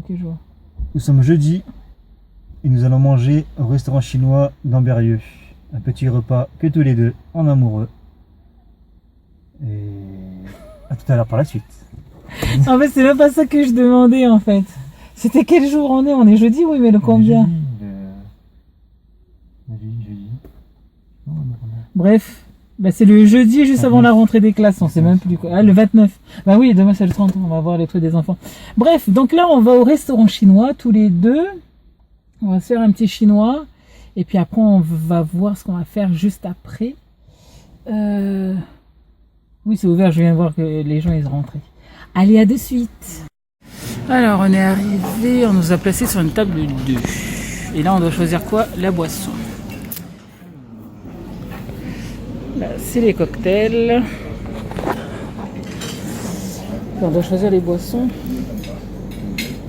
quel jour? Nous sommes jeudi et nous allons manger au restaurant chinois d'Amberieux. Un petit repas que tous les deux, en amoureux. Et à tout à l'heure par la suite. En fait, c'est même pas ça que je demandais en fait. C'était quel jour on est? On est jeudi, oui, mais le combien? Jeudi. Bref, bah, c'est le jeudi juste avant la rentrée des classes, on sait même plus quoi. Ah, le 29. Bah oui, demain c'est le 30, on va voir les trucs des enfants. Bref, donc là on va au restaurant chinois tous les deux. On va se faire un petit chinois. Et puis après on va voir ce qu'on va faire juste après. Oui, c'est ouvert, je viens de voir que les gens ils sont rentrés. Allez, à de suite. Alors on est arrivé, on nous a placé sur une table de deux. Et là on doit choisir quoi? La boisson. Là c'est les cocktails. On doit choisir les boissons.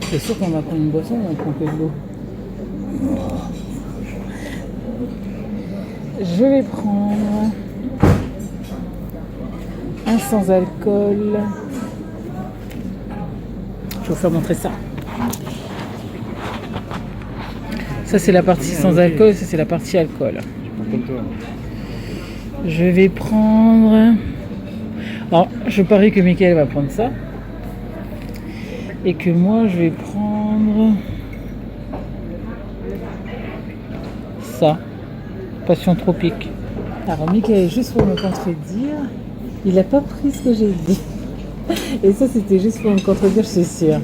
C'est sûr qu'on va prendre une boisson ou on prend que de l'eau? Je vais prendre un sans alcool. Je vais vous faire montrer ça. Ça c'est la partie sans alcool, ça c'est la partie alcool. Je vais prendre... Alors, je parie que Mickaël va prendre ça. Et que moi je vais prendre... ça. Passion tropique. Alors Mickaël, juste pour me contredire, il n'a pas pris ce que j'ai dit. Et ça c'était juste pour me contredire, je suis sûre.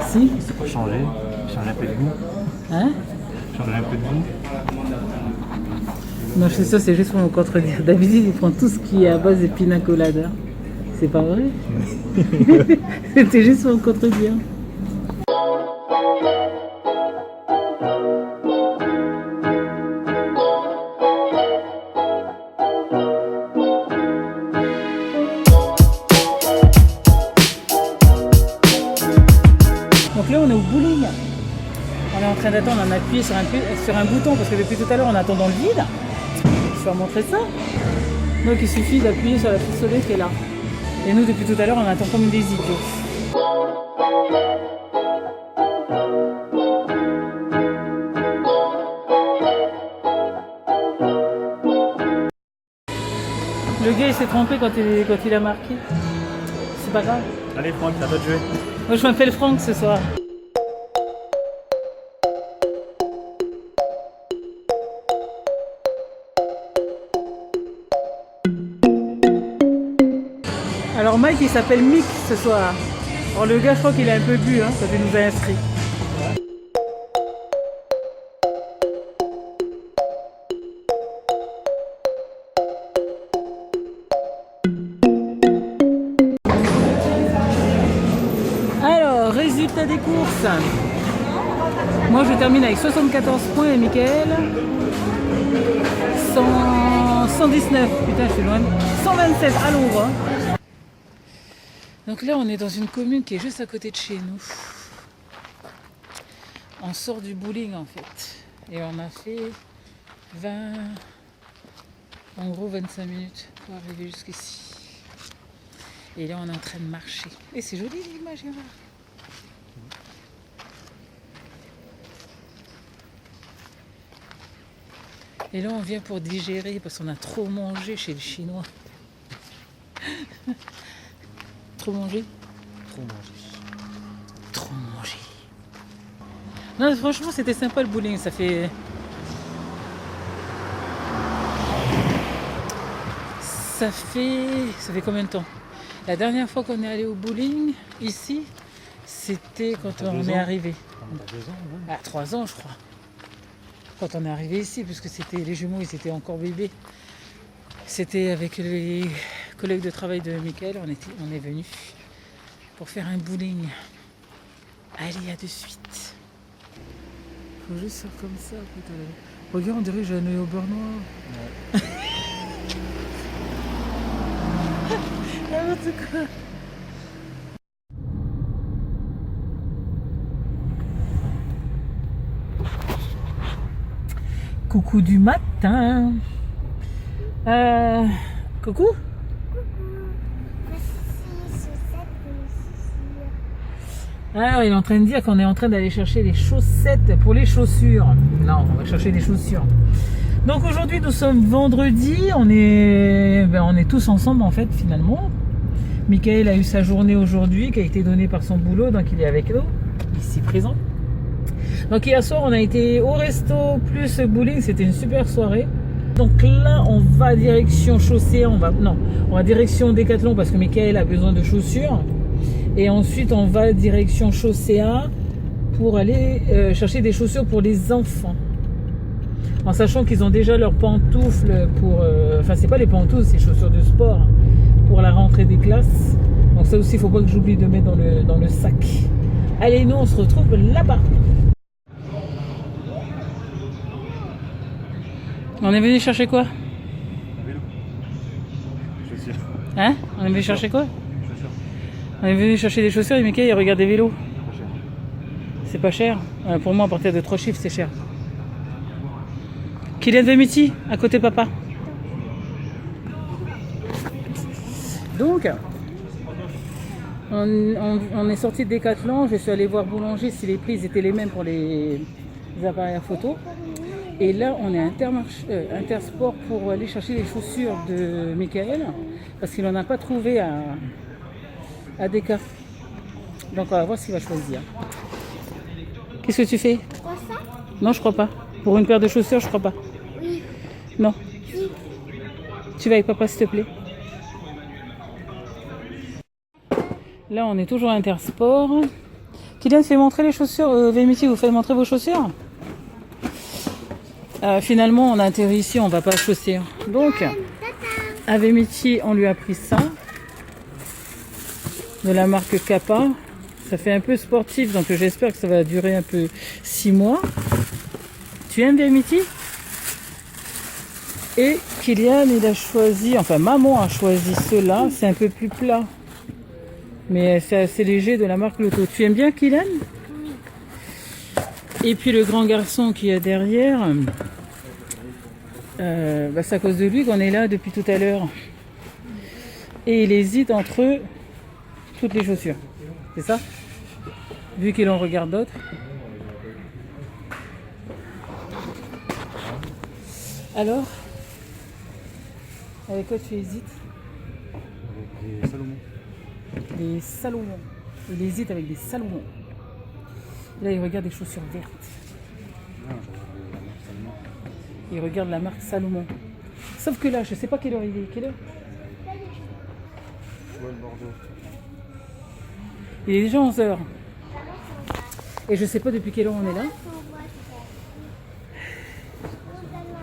Si? C'est pour changer un peu de goût. Hein? Changer un peu de goût. Non, je suis sûre, c'est juste pour me contredire. D'habitude, il prend tout ce qui est à base de pina colada. C'est pas vrai? C'était juste pour me contredire. Donc là on est au bowling. On est en train d'attendre, on a appuyé sur un bouton parce que depuis tout à l'heure on attend dans le vide. Je vais vous montrer ça. Donc il suffit d'appuyer sur la petite sonnette qui est là. Et nous depuis tout à l'heure on attend comme des idiots. Le gars il s'est trompé quand il a marqué. C'est pas grave. Allez Franck, c'est à toi de jouer. Moi je m'appelle Franck ce soir. Alors Mike il s'appelle Mick ce soir. Alors le gars je crois qu'il a un peu bu hein, quand il nous a inscrits. Alors, résultat des courses. Moi je termine avec 74 points et Mickaël 119. Putain je suis loin. 127 à l'ombre. Donc là on est dans une commune qui est juste à côté de chez nous. On sort du bowling en fait. Et on a fait 25 minutes pour arriver jusqu'ici. Et là on est en train de marcher. Et c'est joli l'image, Gérard. Et là on vient pour digérer parce qu'on a trop mangé chez le chinois. Trop mangé? Trop mangé. Non franchement c'était sympa le bowling, ça fait combien de temps? La dernière fois qu'on est allé au bowling ici, c'était quand on est arrivé. À 3 ans je crois. Quand on est arrivé ici, puisque c'était les jumeaux, ils étaient encore bébés. C'était avec les collègues de travail de Mickaël, on est venus pour faire un bowling. Allez, à de suite. Faut juste faire comme ça, putain. Regarde, on dirait que j'ai un œil au beurre noir. Ouais. N'importe quoi. Coucou du matin. Coucou. Alors, il est en train de dire qu'on est en train d'aller chercher les chaussettes pour les chaussures. Non, on va chercher des chaussures. Donc aujourd'hui, nous sommes vendredi. On est tous ensemble en fait, finalement. Michael a eu sa journée aujourd'hui qui a été donnée par son boulot, donc il est avec nous, ici présent. Donc hier soir, on a été au resto plus bowling. C'était une super soirée. Donc là, on va direction chaussée. On va direction Décathlon parce que Michael a besoin de chaussures. Et ensuite, on va direction Chaussea pour aller chercher des chaussures pour les enfants. En sachant qu'ils ont déjà leurs pantoufles pour... Enfin, c'est pas les pantoufles, c'est chaussures de sport pour la rentrée des classes. Donc ça aussi, il ne faut pas que j'oublie de mettre dans le sac. Allez, nous, on se retrouve là-bas. On est venu chercher quoi? Un vélo. Chaussures. Hein? On est venu chercher quoi? On est venu chercher des chaussures et Michael il regarde des vélos. C'est pas cher. Pour moi, à partir de 3 chiffres, c'est cher. Kylian Vermiti, à côté papa. Donc, on est sorti de Décathlon. Je suis allé voir Boulanger si les prix étaient les mêmes pour les appareils à photo. Et là, on est à Intersport pour aller chercher les chaussures de Michael parce qu'il n'en a pas trouvé à Déca. Donc on va voir ce qu'il va choisir. Qu'est-ce que tu fais? Non, je crois pas. Pour une paire de chaussures, je crois pas. Oui. Non. Oui. Tu vas avec papa, s'il te plaît. Là, on est toujours à Intersport. Kylian, fais montrer les chaussures. Vémiti, vous faites montrer vos chaussures. Finalement, on a atterri ici, on va pas à Chaussée. Donc, à Vémiti, on lui a pris ça. De la marque Kappa. Ça fait un peu sportif, donc j'espère que ça va durer un peu 6 mois. Tu aimes Vémiti? Et Kylian, il a choisi, enfin maman a choisi cela, c'est un peu plus plat. Mais c'est assez léger de la marque Lotto. Tu aimes bien Kylian? Et puis le grand garçon qui est derrière, c'est à cause de lui qu'on est là depuis tout à l'heure. Et il hésite entre toutes les chaussures. C'est ça? Vu qu'il en regarde d'autres. Alors, avec quoi tu hésites? Avec des Salomon. Des Salomon. Il hésite avec des Salomon. Là, il regarde des chaussures vertes. Non, je regarde la marque Salomon. Il regarde la marque Salomon. Sauf que là, je sais pas quelle heure il est. Quelle heure? Je vois le Bordeaux. Il est déjà 11h. Et je sais pas depuis quelle heure on est là.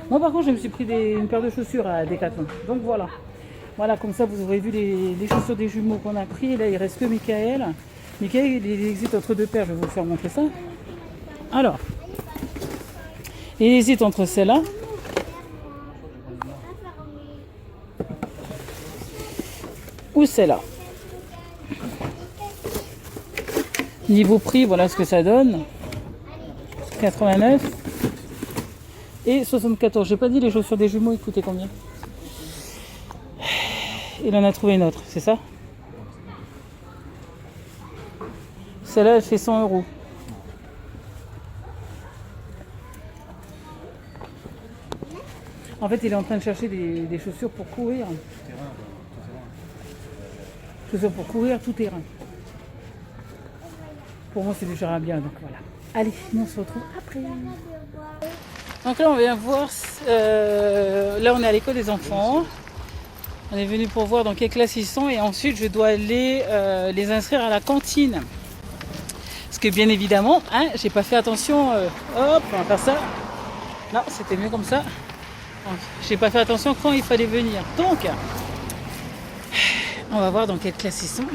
Moi par contre je me suis pris une paire de chaussures à Décathlon. Donc voilà. Voilà, comme ça vous aurez vu les chaussures des jumeaux qu'on a pris. Là il reste que Michael. Michael il hésite entre 2 paires, je vais vous faire montrer ça. Alors, il hésite entre celle-là. Ou celle-là. Niveau prix, voilà ce que ça donne. 89 et 74. J'ai pas dit les chaussures des jumeaux, ils coûtaient combien? Il en a trouvé une autre, c'est ça? Celle-là, elle fait 100 €. En fait, il est en train de chercher des chaussures pour courir. Chaussures pour courir tout terrain. Pour moi, c'est déjà bien, donc voilà. Allez, nous on se retrouve après. Donc là, on vient voir. Là, on est à l'école des enfants. On est venu pour voir dans quelle classe ils sont et ensuite, je dois aller les inscrire à la cantine. Parce que bien évidemment, hein, j'ai pas fait attention. Hop, on va faire ça. Non, c'était mieux comme ça. J'ai pas fait attention quand il fallait venir. Donc, on va voir dans quelle classe ils sont.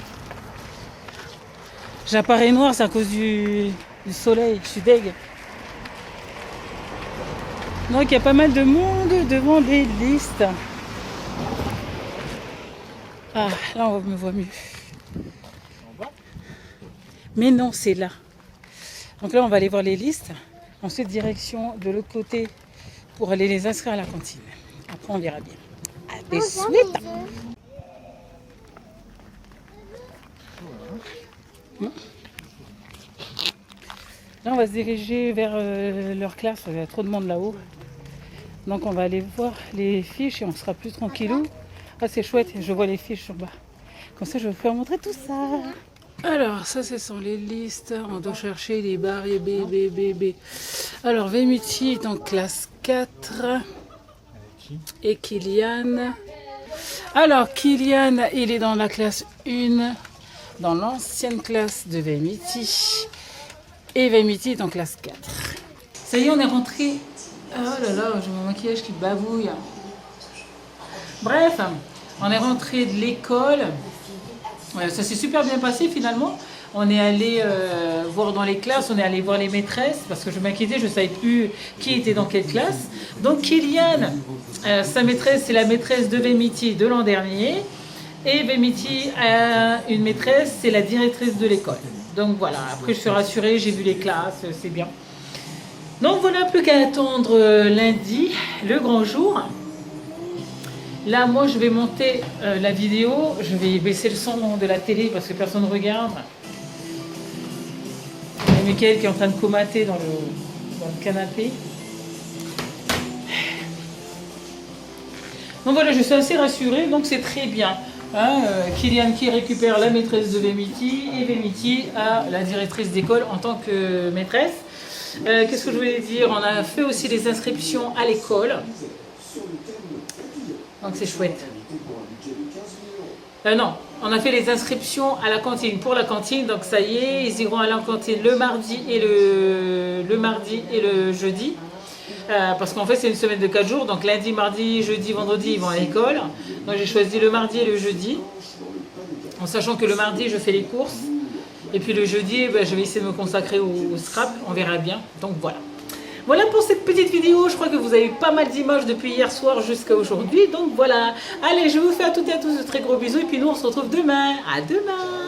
J'apparais noir, c'est à cause du soleil, je suis deg. Donc il y a pas mal de monde devant les listes. Ah, là on me voit mieux. Mais non, c'est là. Donc là on va aller voir les listes. Ensuite direction de l'autre côté pour aller les inscrire à la cantine. Après on verra bien. À de suite. Là, on va se diriger vers leur classe. Il y a trop de monde là-haut. Donc, on va aller voir les fiches et on sera plus tranquillou. Ah, c'est chouette. Je vois les fiches en bas. Comme ça, je vais vous faire montrer tout ça. Alors, ça, ce sont les listes. On doit chercher les barres B. Alors, Vemiti est en classe 4. Et Kylian. Alors, Kylian, il est dans la classe 1, dans l'ancienne classe de Vemiti. Et Vemiti est en classe 4. Ça y est, on est rentré. Oh là là, j'ai mon maquillage qui bavouille. Bref, on est rentré de l'école. Ça s'est super bien passé finalement. On est allé voir dans les classes, on est allé voir les maîtresses parce que je m'inquiétais, je ne savais plus qui était dans quelle classe. Donc Kylian, sa maîtresse, c'est la maîtresse de Vemiti de l'an dernier. Et Vemiti a une maîtresse, c'est la directrice de l'école. Donc voilà, après je suis rassurée, j'ai vu les classes, c'est bien. Donc voilà, plus qu'à attendre lundi, le grand jour. Là, moi, je vais monter la vidéo. Je vais baisser le son de la télé parce que personne ne regarde. Il y a Mickaël qui est en train de comater dans le canapé. Donc voilà, je suis assez rassurée, donc c'est très bien. Kylian qui récupère la maîtresse de Vemiti et Vemiti a la directrice d'école en tant que maîtresse. Qu'est-ce que je voulais dire? On a fait aussi les inscriptions à l'école. Donc c'est chouette. Non, on a fait les inscriptions à la cantine, pour la cantine, donc ça y est, ils iront à la cantine le mardi et le jeudi. Parce qu'en fait c'est une semaine de 4 jours, donc lundi, mardi, jeudi, vendredi ils vont à l'école. Donc j'ai choisi le mardi et le jeudi, en sachant que le mardi je fais les courses, et puis le jeudi je vais essayer de me consacrer au scrap, on verra bien, donc voilà. Voilà pour cette petite vidéo, je crois que vous avez eu pas mal d'images depuis hier soir jusqu'à aujourd'hui, donc voilà. Allez, je vous fais à toutes et à tous de très gros bisous, et puis nous on se retrouve demain, à demain.